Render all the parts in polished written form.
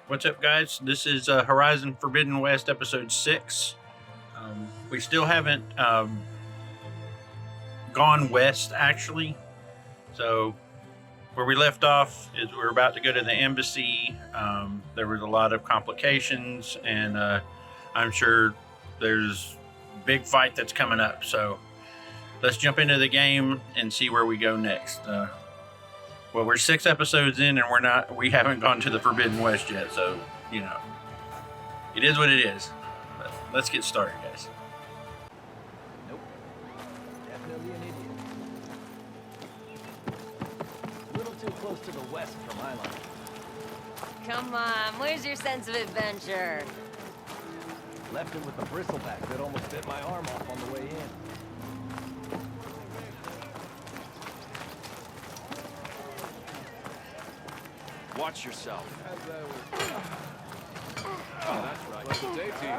What's up, guys? This is Horizon Forbidden West episode 6. We still haven't gone west, actually. So where we left off is we're about to go to the embassy. There was a lot of complications, and I'm sure there's a big fight that's coming up. So let's jump into the game and see where we go next. Well, we're 6 episodes in, and we haven't gone to the Forbidden West yet. So, you know, it is what it is. But let's get started, guys. Nope. Definitely an idiot. A little too close to the west for my liking. Come on, where's your sense of adventure? Left him with a bristleback that almost bit my arm off on the way in. Watch yourself. Oh, that's right. What's the day to you?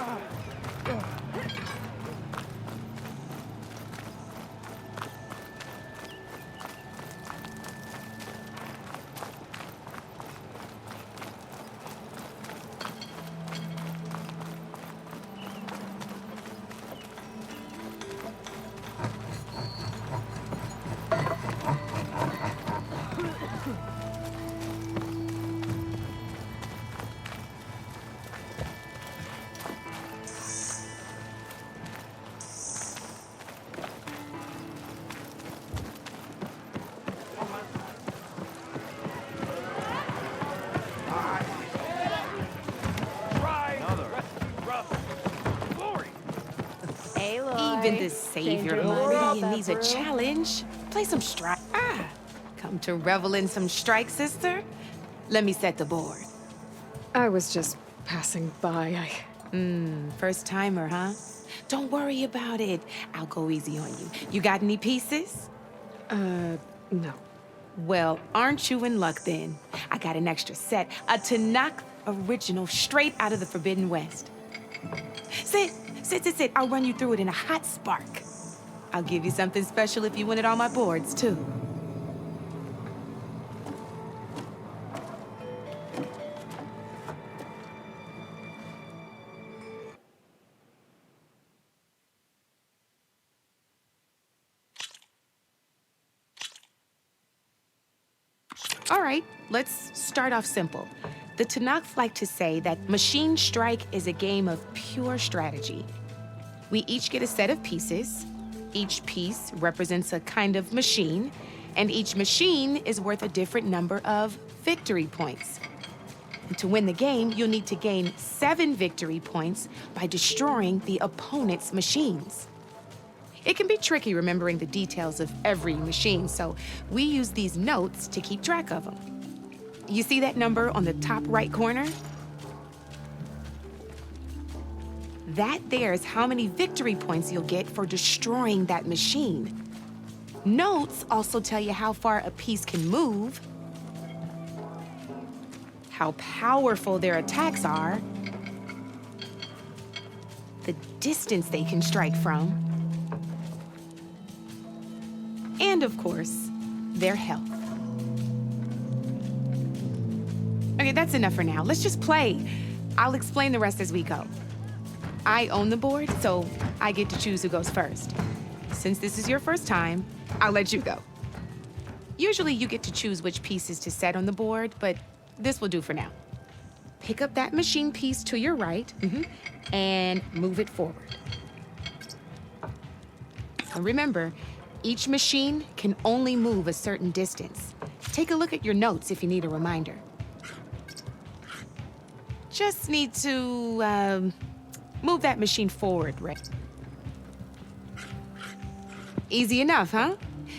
Even the savior money needs a challenge. Play some strike. Come to revel in some strike, sister? Let me set the board. I was just passing by. First timer, huh? Don't worry about it. I'll go easy on you. You got any pieces? No. Well, aren't you in luck then? I got an extra set, a Tanakh original straight out of the Forbidden West. Sit. I'll run you through it in a hot spark. I'll give you something special if you win at all my boards, too. All right, let's start off simple. The Tanakh like to say that Machine Strike is a game of pure strategy. We each get a set of pieces. Each piece represents a kind of machine, and each machine is worth a different number of victory points. And to win the game, you'll need to gain 7 victory points by destroying the opponent's machines. It can be tricky remembering the details of every machine, so we use these notes to keep track of them. You see that number on the top right corner? That there is how many victory points you'll get for destroying that machine. Notes also tell you how far a piece can move, how powerful their attacks are, the distance they can strike from, and of course, their health. Okay, that's enough for now. Let's just play. I'll explain the rest as we go. I own the board, so I get to choose who goes first. Since this is your first time, I'll let you go. Usually you get to choose which pieces to set on the board, but this will do for now. Pick up that machine piece to your right, and move it forward. And remember, each machine can only move a certain distance. Take a look at your notes if you need a reminder. Just need to, move that machine forward, right? Easy enough, huh?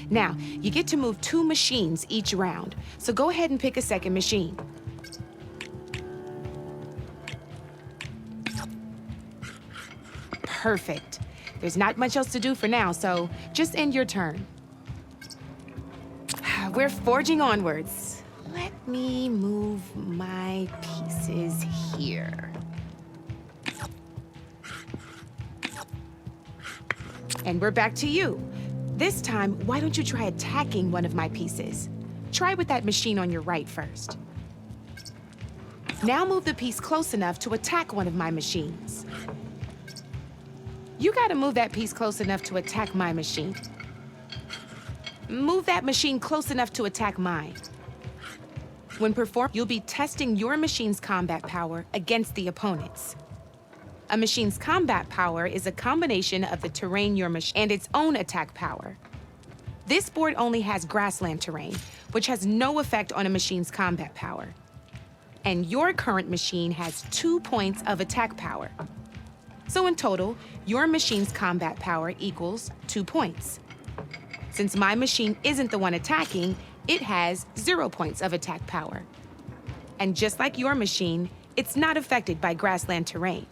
Now, you get to move 2 machines each round, so go ahead and pick a second machine. Perfect. There's not much else to do for now, so just end your turn. We're forging onwards. Let me move my pieces here. And we're back to you. This time, why don't you try attacking one of my pieces? Try with that machine on your right first. Now move the piece close enough to attack one of my machines. You gotta move that piece close enough to attack my machine. Move that machine close enough to attack mine. When performed, you'll be testing your machine's combat power against the opponent's. A machine's combat power is a combination of the terrain your machine and its own attack power. This board only has grassland terrain, which has no effect on a machine's combat power. And your current machine has 2 points of attack power. So in total, your machine's combat power equals 2 points. Since my machine isn't the one attacking, it has 0 points of attack power. And just like your machine, it's not affected by grassland terrain.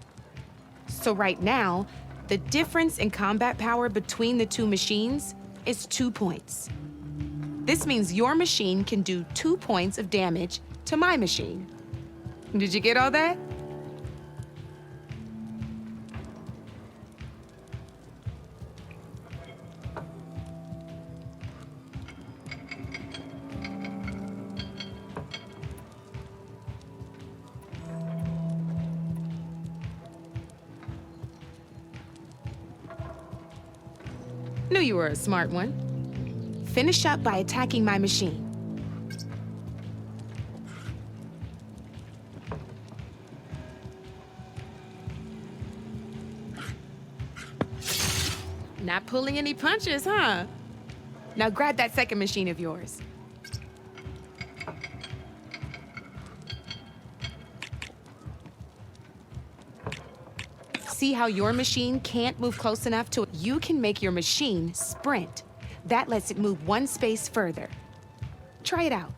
So right now, the difference in combat power between the two machines is 2 points. This means your machine can do 2 points of damage to my machine. Did you get all that? Knew you were a smart one. Finish up by attacking my machine. Not pulling any punches, huh? Now grab that second machine of yours. See how your machine can't move close enough to it? You can make your machine sprint. That lets it move 1 space further. Try it out.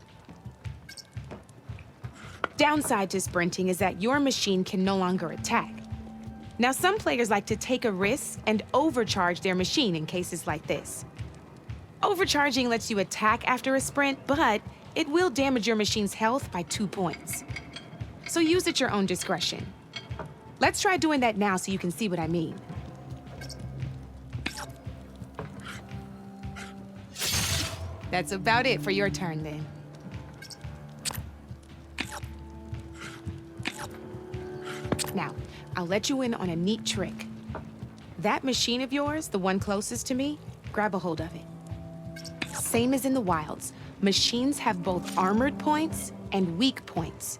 Downside to sprinting is that your machine can no longer attack. Now, some players like to take a risk and overcharge their machine in cases like this. Overcharging lets you attack after a sprint, but it will damage your machine's health by 2 points. So use at your own discretion. Let's try doing that now so you can see what I mean. That's about it for your turn, then. Now, I'll let you in on a neat trick. That machine of yours, the one closest to me, grab a hold of it. Same as in the wilds, machines have both armored points and weak points.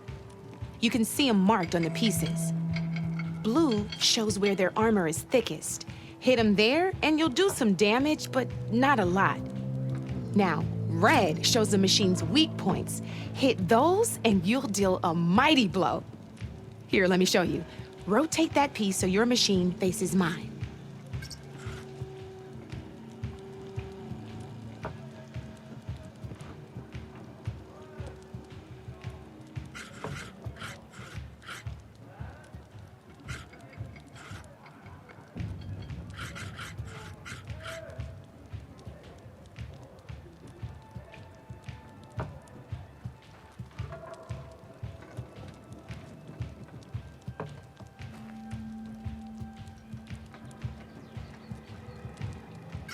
You can see them marked on the pieces. Blue shows where their armor is thickest. Hit them there, and you'll do some damage, but not a lot. Now, red shows the machine's weak points. Hit those, and you'll deal a mighty blow. Here, let me show you. Rotate that piece so your machine faces mine.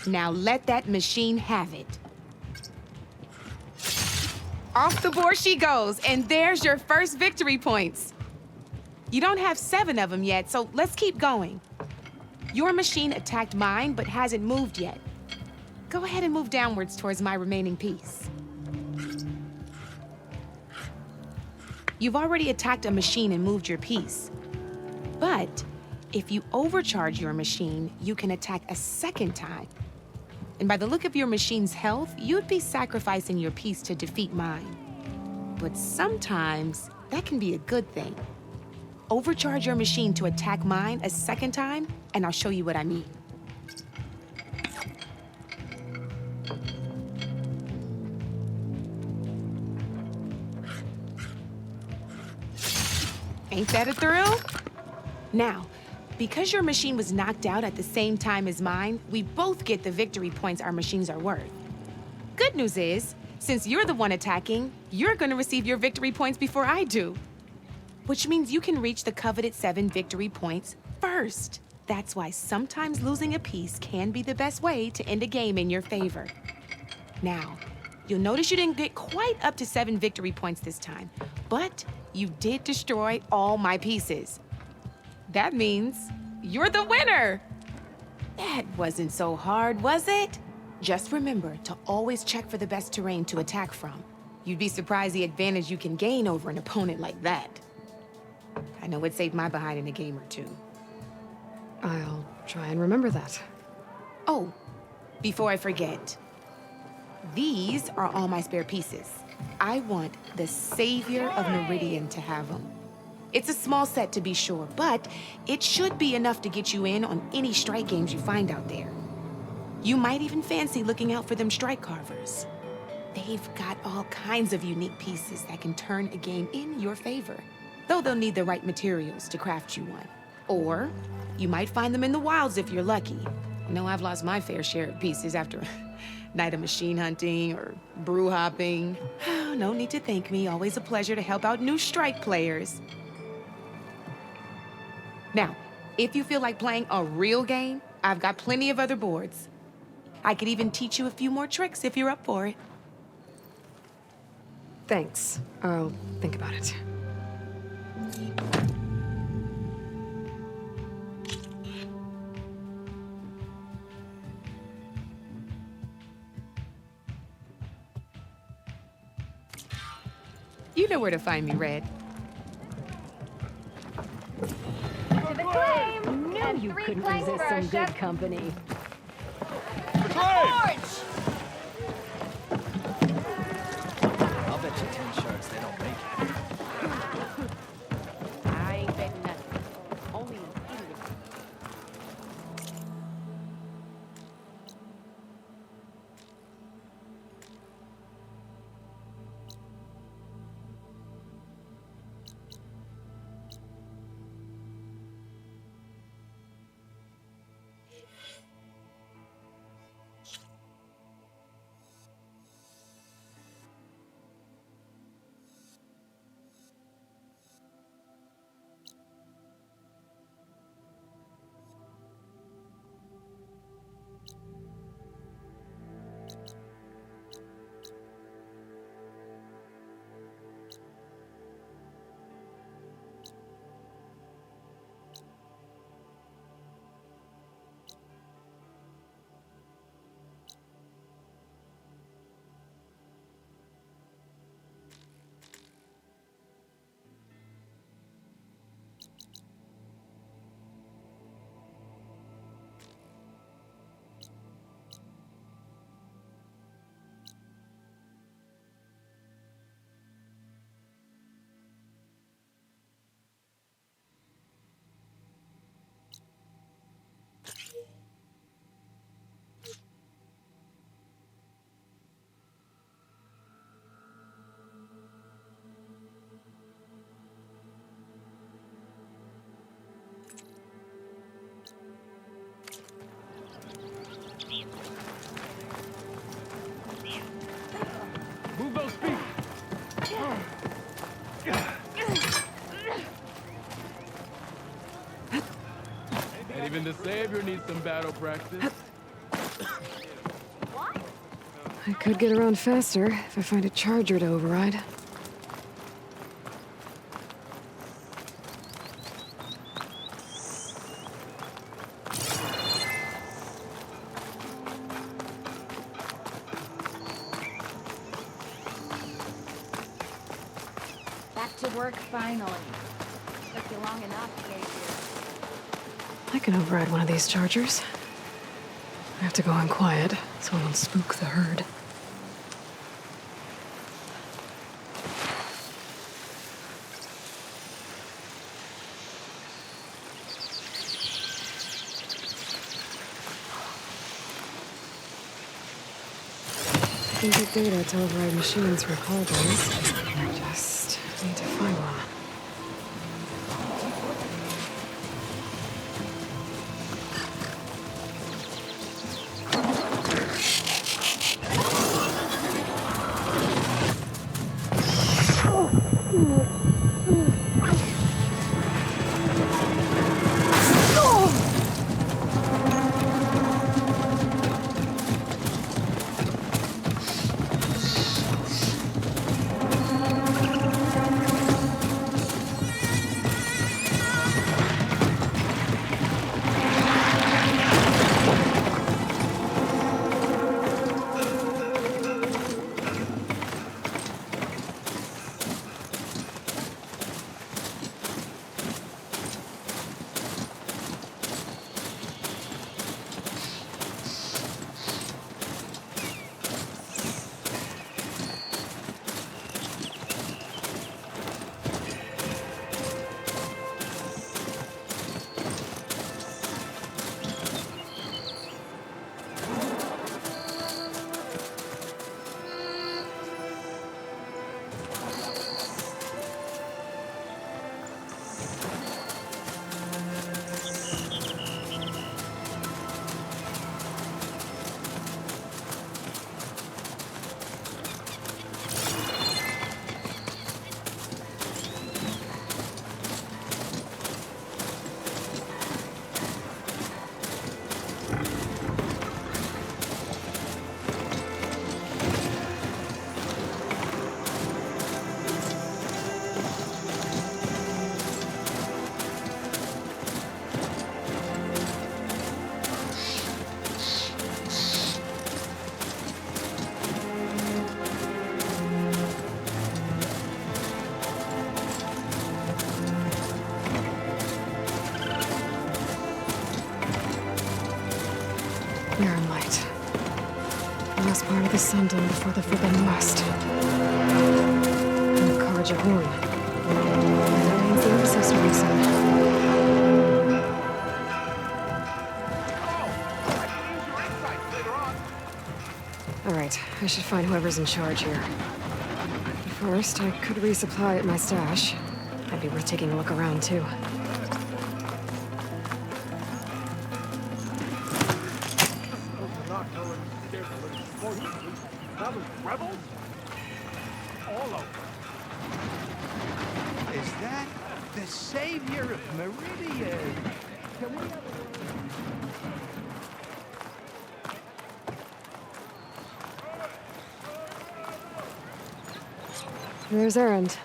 Now let that machine have it. Off the board she goes, and there's your first victory points. You don't have 7 of them yet, so let's keep going. Your machine attacked mine, but hasn't moved yet. Go ahead and move downwards towards my remaining piece. You've already attacked a machine and moved your piece. But if you overcharge your machine, you can attack a second time. And by the look of your machine's health, you'd be sacrificing your piece to defeat mine. But sometimes, that can be a good thing. Overcharge your machine to attack mine a second time, and I'll show you what I mean. Ain't that a thrill? Now, because your machine was knocked out at the same time as mine, we both get the victory points our machines are worth. Good news is, since you're the one attacking, you're gonna receive your victory points before I do. Which means you can reach the coveted 7 victory points first. That's why sometimes losing a piece can be the best way to end a game in your favor. Now, you'll notice you didn't get quite up to 7 victory points this time, but you did destroy all my pieces. That means you're the winner! That wasn't so hard, was it? Just remember to always check for the best terrain to attack from. You'd be surprised the advantage you can gain over an opponent like that. I know it saved my behind in a game or two. I'll try and remember that. Oh, before I forget, these are all my spare pieces. I want the Savior of Meridian to have them. It's a small set to be sure, but it should be enough to get you in on any strike games you find out there. You might even fancy looking out for them strike carvers. They've got all kinds of unique pieces that can turn a game in your favor, though they'll need the right materials to craft you one. Or you might find them in the wilds if you're lucky. I know I've lost my fair share of pieces after a night of machine hunting or brew hopping. No need to thank me. Always a pleasure to help out new strike players. Now, if you feel like playing a real game, I've got plenty of other boards. I could even teach you a few more tricks if you're up for it. Thanks. I'll think about it. You know where to find me, Red. To the claim! Knew you couldn't resist some good company. I'll bet you 10 shards they don't make it. I ain't betting nothing. Only an idiot. Move those feet! And even the Savior needs some battle practice. I could get around faster if I find a charger to override. Back to work finally. Took you long enough to get here. I can override one of these chargers. I have to go in quiet so I don't spook the herd. I can get data to override machines through cauldrons. I just need to find one. Fire the sun dome before the Forbidden West. And the Karja Horn. That means the episode's starting soon. Alright, I should find whoever's in charge here. But first, I could resupply at my stash. Might be worth taking a look around, too. Is that the savior of Meridian? Can we have There's Errand.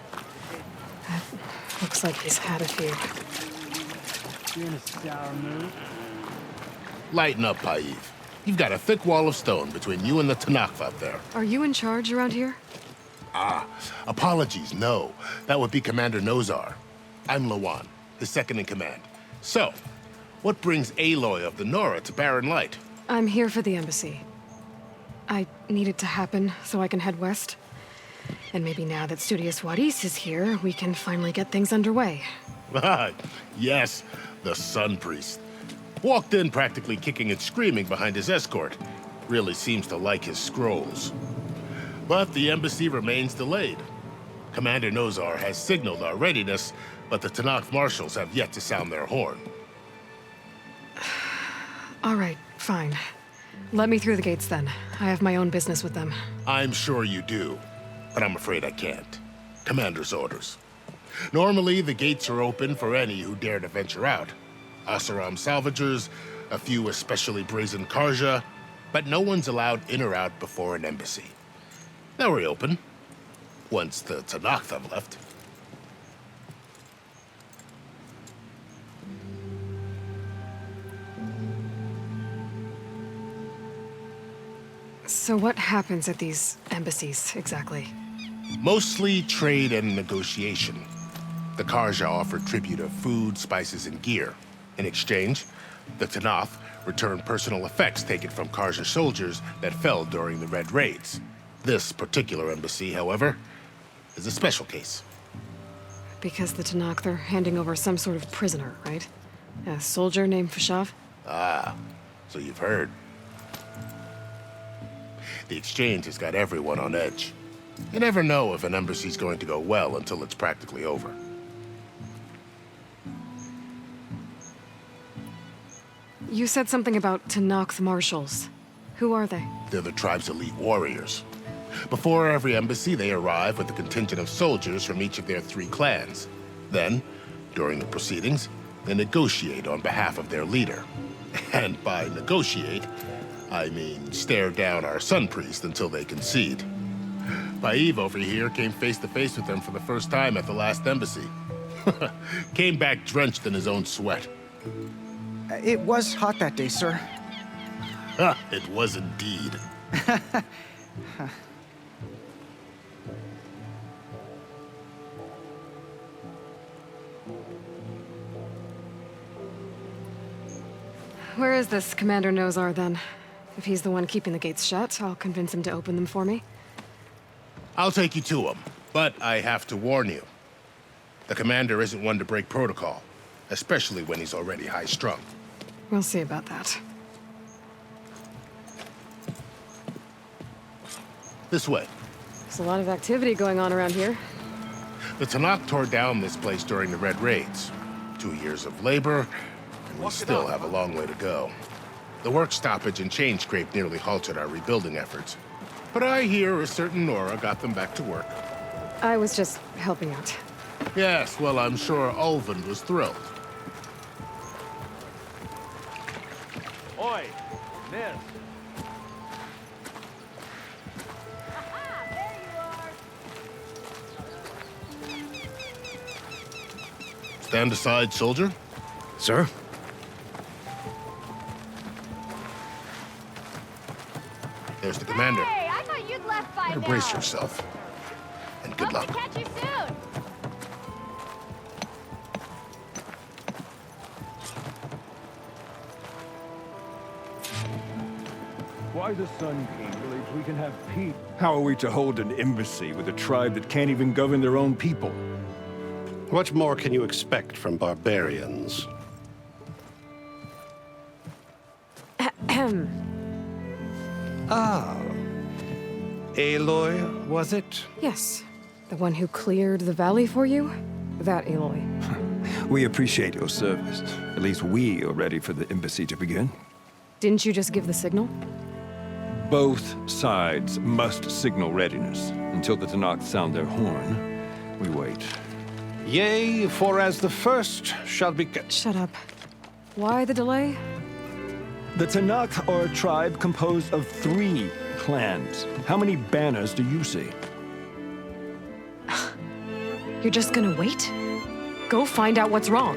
Looks like he's had a few. You're in a sour mood. Lighten up, Paiv. You've got a thick wall of stone between you and the Tanakh out there. Are you in charge around here? Ah, apologies, no. That would be Commander Nozar. I'm Lawan, his second in command. So, what brings Aloy of the Nora to Barren Light? I'm here for the embassy. I need it to happen so I can head west. And maybe now that Studious Wadis is here, we can finally get things underway. Yes, the Sun Priest. Walked in practically kicking and screaming behind his escort. Really seems to like his scrolls. But the embassy remains delayed. Commander Nozar has signaled our readiness, but the Tanakh marshals have yet to sound their horn. All right, fine. Let me through the gates then. I have my own business with them. I'm sure you do, but I'm afraid I can't. Commander's orders. Normally, the gates are open for any who dare to venture out. Asaram salvagers, a few especially brazen Karja, but no one's allowed in or out before an embassy. They'll reopen, once the Tanakh have left. So what happens at these embassies, exactly? Mostly trade and negotiation. The Karja offer tribute of food, spices, and gear. In exchange, the Tanakh return personal effects taken from Karja soldiers that fell during the Red Raids. This particular embassy, however, is a special case. Because the Tanakh, they're handing over some sort of prisoner, right? A soldier named Fashav? Ah, so you've heard. The exchange has got everyone on edge. You never know if an embassy's going to go well until it's practically over. You said something about Tanakh marshals. Who are they? They're the tribe's elite warriors. Before every embassy, they arrive with a contingent of soldiers from each of their 3 clans. Then, during the proceedings, they negotiate on behalf of their leader. And by negotiate, I mean stare down our Sun Priest until they concede. Paiv over here came face to face with them for the first time at the last embassy. Came back drenched in his own sweat. It was hot that day, sir. It was indeed. Where is this Commander Nozar, then? If he's the one keeping the gates shut, I'll convince him to open them for me. I'll take you to him, but I have to warn you. The commander isn't one to break protocol, especially when he's already high-strung. We'll see about that. This way. There's a lot of activity going on around here. The Tanakh tore down this place during the Red Raids. 2 years of labor, and we still have a long way to go. The work stoppage and chain scrape nearly halted our rebuilding efforts. But I hear a certain Nora got them back to work. I was just helping out. Yes, well, I'm sure Ulvin was thrilled. Oi, miss. Stand aside, soldier. Sir? There's the commander. Hey, I thought you'd left by Better now. brace yourself. And good luck. Hope to catch you soon. Why the Sun King really we can have peace. How are we to hold an embassy with a tribe that can't even govern their own people? What more can you expect from barbarians? Ah. Aloy, was it? Yes. The one who cleared the valley for you? That Aloy. We appreciate your service. At least we are ready for the embassy to begin. Didn't you just give the signal? Both sides must signal readiness. Until the Tanakh sound their horn, we wait. Yea, for as the first shall be... Shut up. Why the delay? The Tanakh are a tribe composed of 3 clans. How many banners do you see? You're just gonna wait? Go find out what's wrong.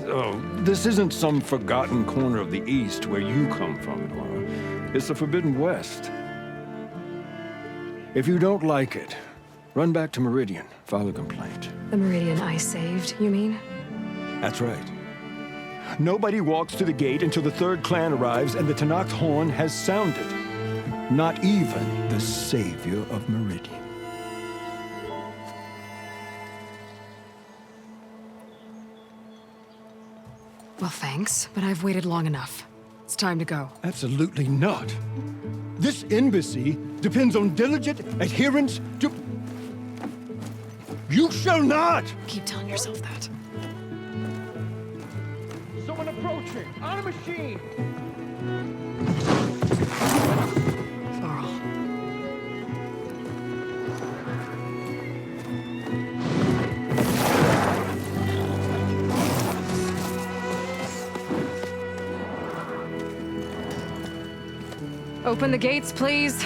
Oh, this isn't some forgotten corner of the East where you come from, Nora. It's the Forbidden West. If you don't like it, run back to Meridian, file a complaint. The Meridian I saved, you mean? That's right. Nobody walks to the gate until the 3rd clan arrives and the Tanakh's horn has sounded. Not even the savior of Meridian. Well, thanks, but I've waited long enough. It's time to go. Absolutely not. This embassy depends on diligent adherence to... You shall not! Keep telling yourself that. Someone approaching! On a machine! Varl. Open the gates, please.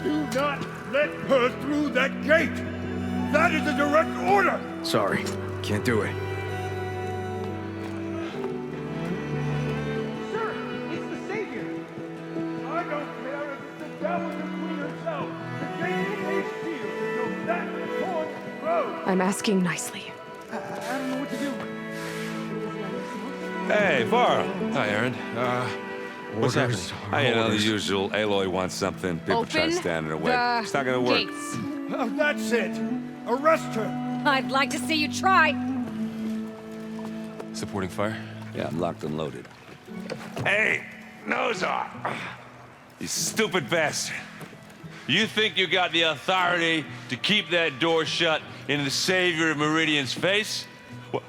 Do not let her through that gate! That is a direct order! Sorry, can't do it. Sir, it's the Savior! I don't care if it's the devil and the queen herself. The gate is sealed until that horn blows. I'm asking nicely. I don't know what to do. Hey, Varl. Hi, Aaron. What's happening? I know the orders. usual. Aloy wants something. People try to Open stand in her way. the It's not gonna work. gates. Oh, that's it! Arrest her! I'd like to see you try. Supporting fire? Yeah, I'm locked and loaded. Hey, Nozar! You stupid bastard. You think you got the authority to keep that door shut in the savior of Meridian's face?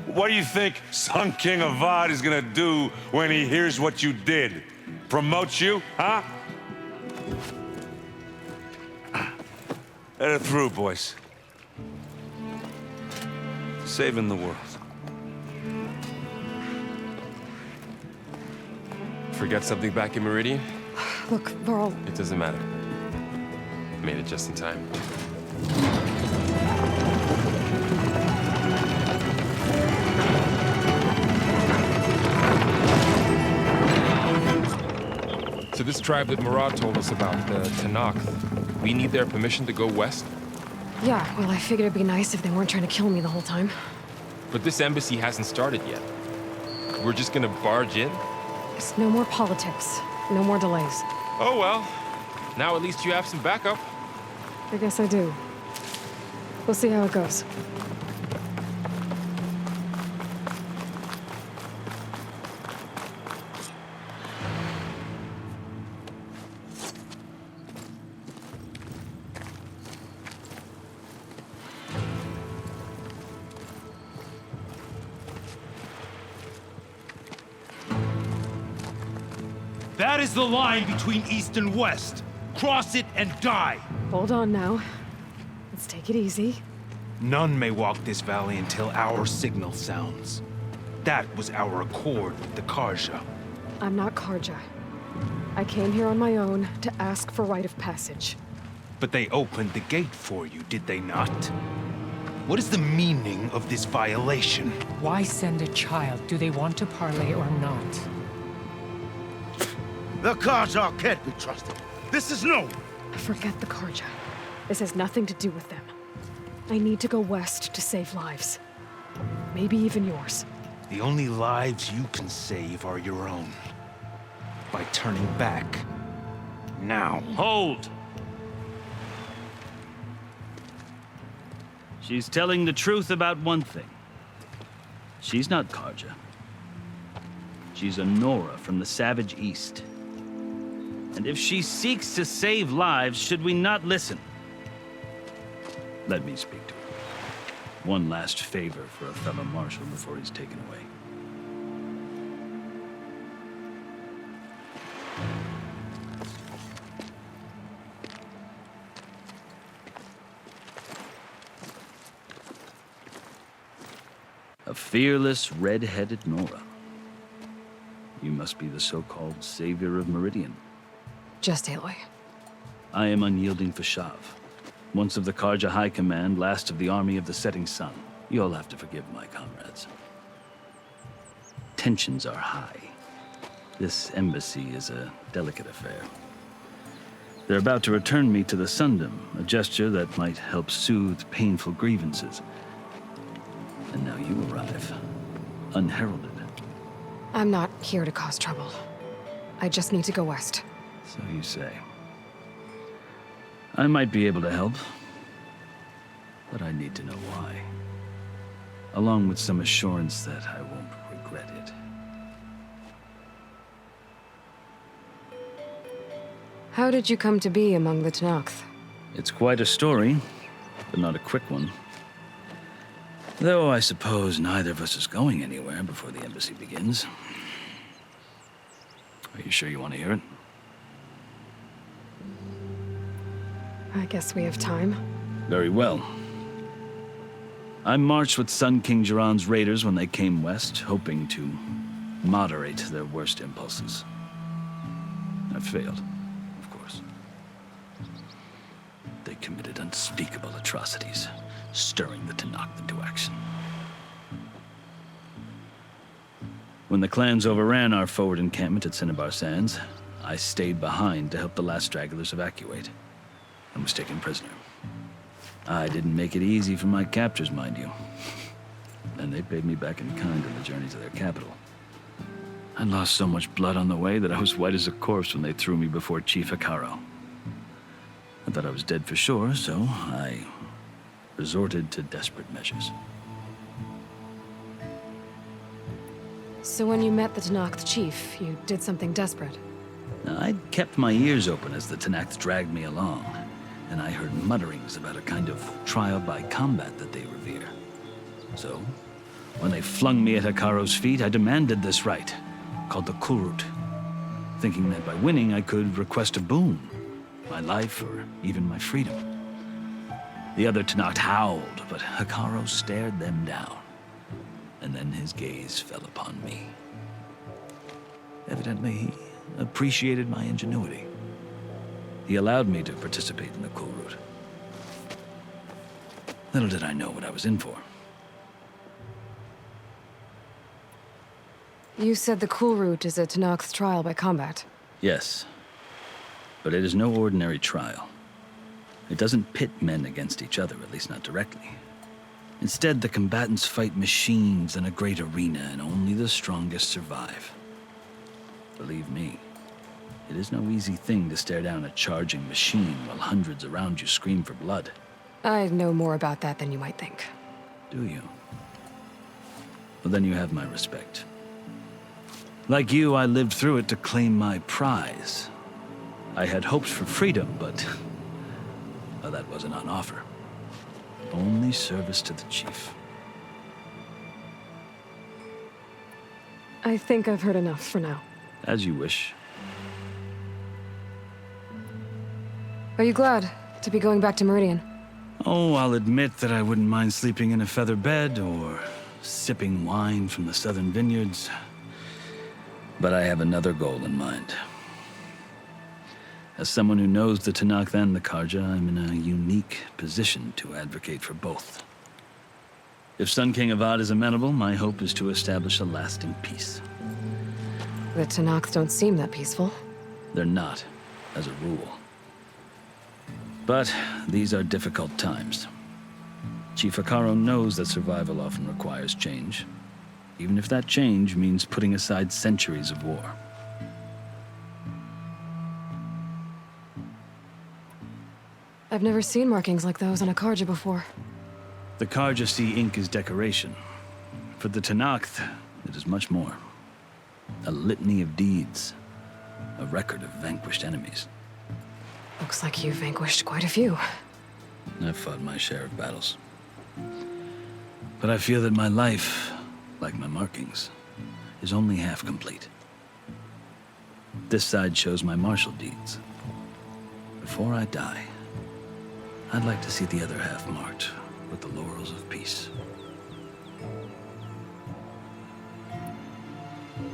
What do you think Sun King Avad is gonna do when he hears what you did? Promote you, huh? Let her through, boys. Saving the world. Forget something back in Meridian? Look, Varl. It doesn't matter. Made it just in time. So this tribe that Murad told us about, the Tanakh, we need their permission to go west? Yeah, well, I figured it'd be nice if they weren't trying to kill me the whole time. But this embassy hasn't started yet. We're just gonna barge in? It's no more politics. No more delays. Oh well. Now at least you have some backup. I guess I do. We'll see how it goes. That is the line between East and West. Cross it and die. Hold on now. Let's take it easy. None may walk this valley until our signal sounds. That was our accord with the Karja. I'm not Karja. I came here on my own to ask for rite of passage. But they opened the gate for you, did they not? What is the meaning of this violation? Why send a child? Do they want to parley or not? The Karja can't be trusted. This is no. Forget the Karja. This has nothing to do with them. I need to go west to save lives. Maybe even yours. The only lives you can save are your own. By turning back. now. Hold! She's telling the truth about one thing. She's not Karja. She's a Nora from the Savage East. And if she seeks to save lives, should we not listen? Let me speak to her. One last favor for a fellow marshal before he's taken away. A fearless, red-headed Nora. You must be the so-called savior of Meridian. Just Aloy. I am unyielding Fashav. Once of the Karja High Command, last of the army of the setting sun. You'll have to forgive my comrades. Tensions are high. This embassy is a delicate affair. They're about to return me to the Sundom, a gesture that might help soothe painful grievances. And now you arrive, unheralded. I'm not here to cause trouble. I just need to go west. So you say. I might be able to help, but I need to know why. Along with some assurance that I won't regret it. How did you come to be among the Tanakh? It's quite a story, but not a quick one. Though I suppose neither of us is going anywhere before the embassy begins. Are you sure you want to hear it? I guess we have time. Very well. I marched with Sun King Jiran's raiders when they came west, hoping to moderate their worst impulses. I failed, of course. They committed unspeakable atrocities, stirring the Tanakh into action. When the clans overran our forward encampment at Cinnabar Sands, I stayed behind to help the last stragglers evacuate, and was taken prisoner. I didn't make it easy for my captors, mind you. And they paid me back in kind on the journey to their capital. I lost so much blood on the way that I was white as a corpse when they threw me before Chief Hikaro. I thought I was dead for sure, so I resorted to desperate measures. So when you met the Tanakh chief, you did something desperate? I'd kept my ears open as the Tanakh dragged me along, and I heard mutterings about a kind of trial by combat that they revere. So, when they flung me at Hikaro's feet, I demanded this rite, called the Kulrut, thinking that by winning I could request a boon, my life or even my freedom. The other Tanakh howled, but Hikaro stared them down, and then his gaze fell upon me. Evidently, he appreciated my ingenuity. He allowed me to participate in the Kulrut. Little did I know what I was in for. You said the Kulrut is a Tanakh's trial by combat. Yes, but it is no ordinary trial. It doesn't pit men against each other, at least not directly. Instead, the combatants fight machines in a great arena, and only the strongest survive. Believe me, it is no easy thing to stare down a charging machine while hundreds around you scream for blood. I know more about that than you might think. Do you? Well, then you have my respect. Like you, I lived through it to claim my prize. I had hopes for freedom, but well, that wasn't on offer. Only service to the chief. I think I've heard enough for now. As you wish. Are you glad to be going back to Meridian? Oh, I'll admit that I wouldn't mind sleeping in a feather bed or sipping wine from the southern vineyards. But I have another goal in mind. As someone who knows the Tanakh and the Karja, I'm in a unique position to advocate for both. If Sun King Avad is amenable, my hope is to establish a lasting peace. The Tanakh don't seem that peaceful. They're not, as a rule. But these are difficult times. Chief Hikaro knows that survival often requires change, even if that change means putting aside centuries of war. I've never seen markings like those on a Karja before. The Karja see ink as decoration. For the Tanakh, it is much more. A litany of deeds. A record of vanquished enemies. Looks like you vanquished quite a few. I've fought my share of battles. But I feel that my life, like my markings, is only half complete. This side shows my martial deeds. Before I die, I'd like to see the other half marked with the laurels of peace.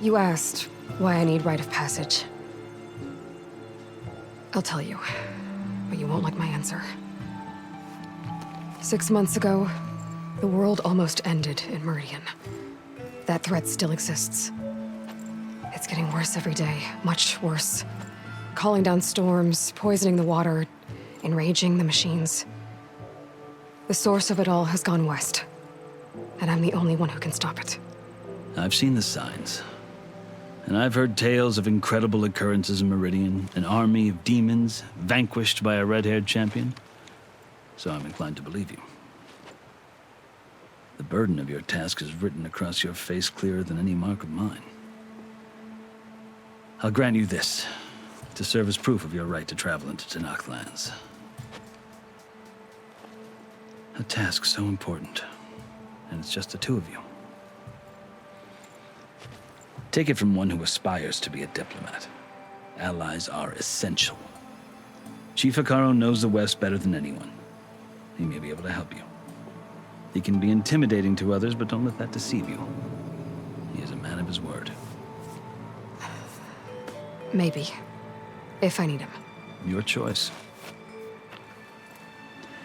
You asked why I need rite of passage. I'll tell you, but you won't like my answer. 6 months ago, the world almost ended in Meridian. That threat still exists. It's getting worse every day, much worse. Calling down storms, poisoning the water, enraging the machines. The source of it all has gone west, and I'm the only one who can stop it. I've seen the signs. And I've heard tales of incredible occurrences in Meridian, an army of demons vanquished by a red-haired champion. So I'm inclined to believe you. The burden of your task is written across your face clearer than any mark of mine. I'll grant you this, to serve as proof of your right to travel into Tanakh lands. A task so important, and it's just the two of you. Take it from one who aspires to be a diplomat. Allies are essential. Chief Hikaru knows the West better than anyone. He may be able to help you. He can be intimidating to others, but don't let that deceive you. He is a man of his word. Maybe. If I need him. Your choice.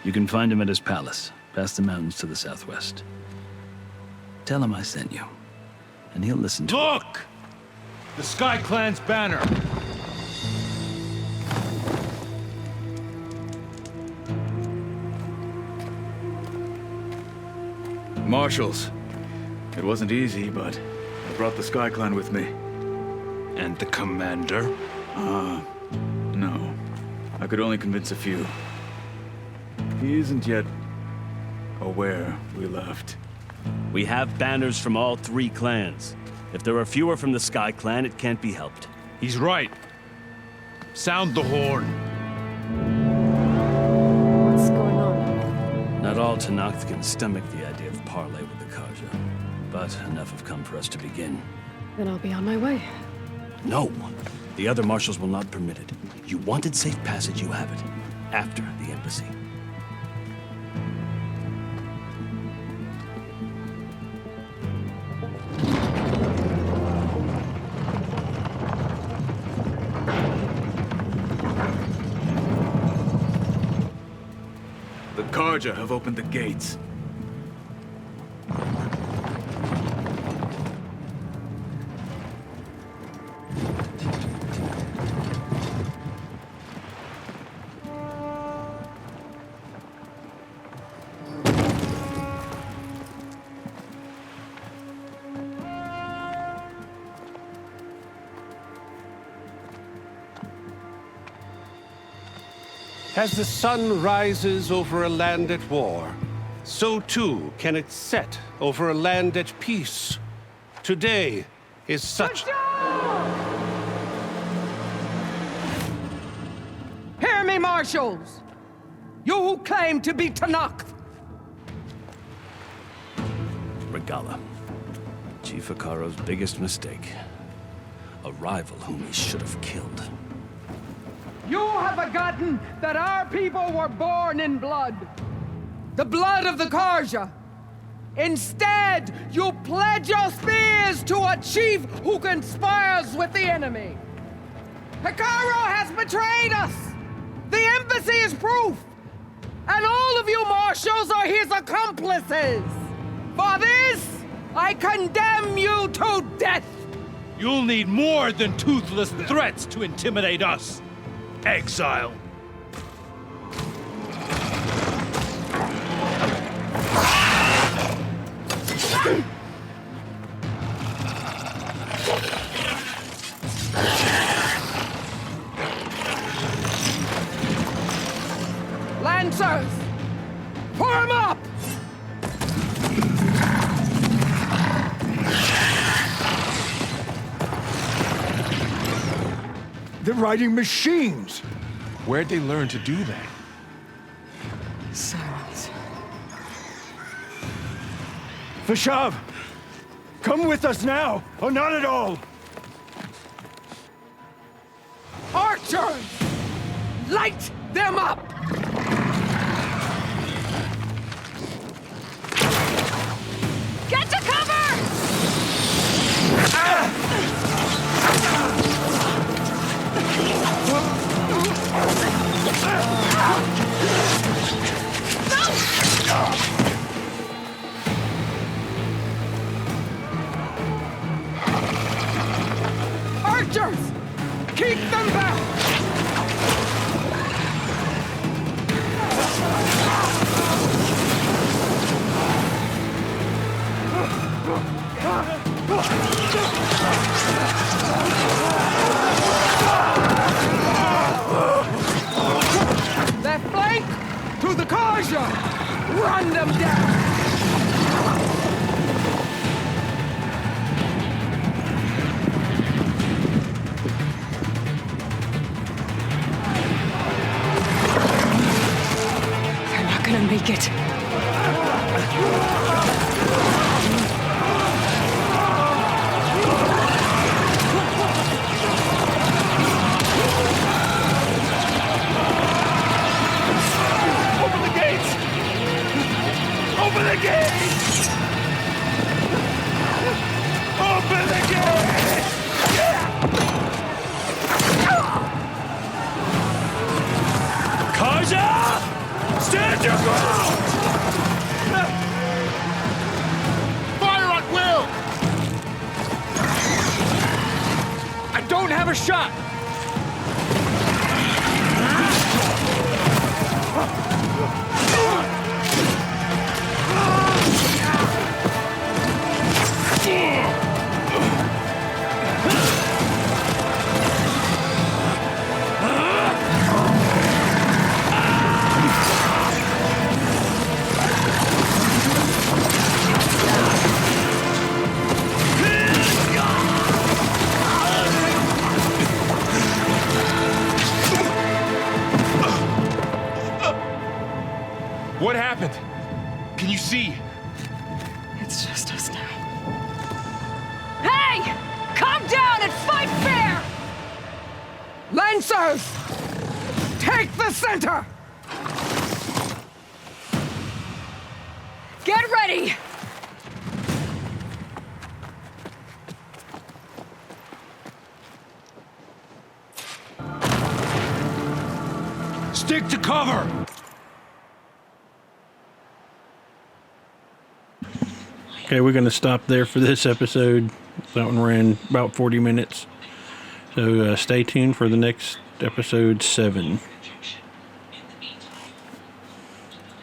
You can find him at his palace, past the mountains to the southwest. Tell him I sent you, and he'll listen to you. Look! The Sky Clan's banner! Marshals. It wasn't easy, but I brought the Sky Clan with me. And the commander? No. I could only convince a few. He isn't yet aware we left. We have banners from all 3 clans. If there are fewer from the Sky Clan, it can't be helped. He's right. Sound the horn. What's going on? Not all Tanakh can stomach the idea of parley with the Karja, but enough have come for us to begin. Then I'll be on my way. No! The other marshals will not permit it. You wanted safe passage, you have it. After the embassy. The Karja have opened the gates. As the sun rises over a land at war, so too can it set over a land at peace. Today is such... Hear me, marshals! You who claim to be Tanakh! Regala. Chief Hikaru's biggest mistake. A rival whom he should have killed. You have forgotten that our people were born in blood. The blood of the Karja. Instead, you pledge your spears to a chief who conspires with the enemy. Hikaru has betrayed us. The embassy is proof. And all of you marshals are his accomplices. For this, I condemn you to death. You'll need more than toothless threats to intimidate us. Exile. Lancers! Form up! They're riding machines. Where'd they learn to do that? Silence. Vashav, come with us now, or not at all. Archers! Light them up! Get to cover! Archers! Keep them back! Left flank to the Karja! Run them down! They're not gonna make it. Open the gates! Open the gates! Open the gates! Karja! Stand your ground! Fire at will! I don't have a shot! What happened? Can you see? It's just us now. Hey! Calm down and fight fair! Lancers! Take the center! Get ready! Stick to cover! Okay, we're going to stop there for this episode. That one ran about 40 minutes. So stay tuned for the next episode 7.